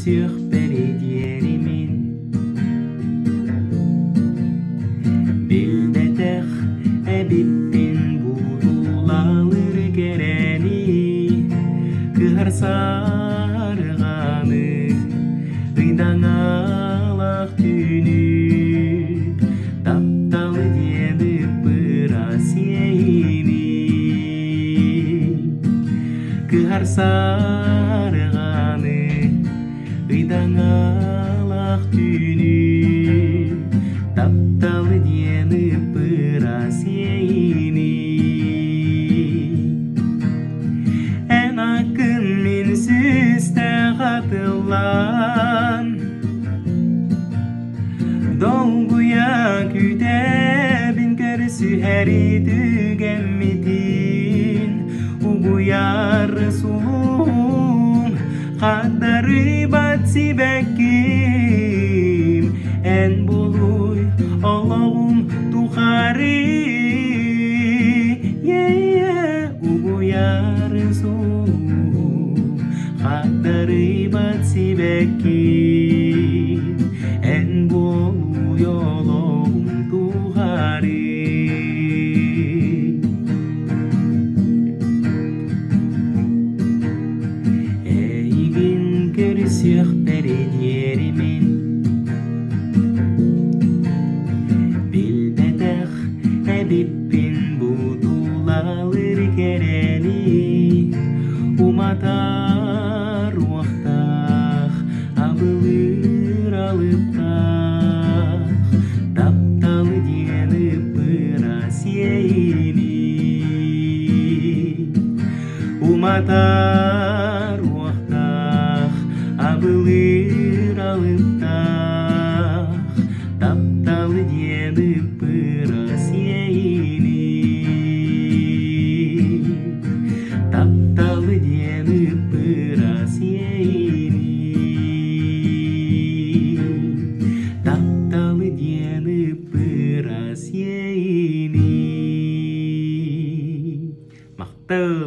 sur передеремен Белдетер әбиппен будулалыр керени Кыхар сарғаны ыйдан алақ түнү Тапталы деді пырас ейми Кыхар сарғаны ыйдан алақ түнү Тапталы деді пырас ейми Эн акын мен сүсті қатылан Долгуя күтәбін көрсі әрі түгәмметін Угуяр сұлым қадары батсы бәккім Ән болуй олауым тұқары Угуяр сұлым қадары батсы бәккім Ән болуй олауым тұқары Sur передеремен Белдетер әбиппен будулалыр керени Уматар уақтақ абылыр алыптақ Тапталы дені пырас ейми Уматар Абылыр алыптақ Тапталы деді пырас ейми Тапталы деді пырас ейми Тапталы деді пырас ейми Мақтау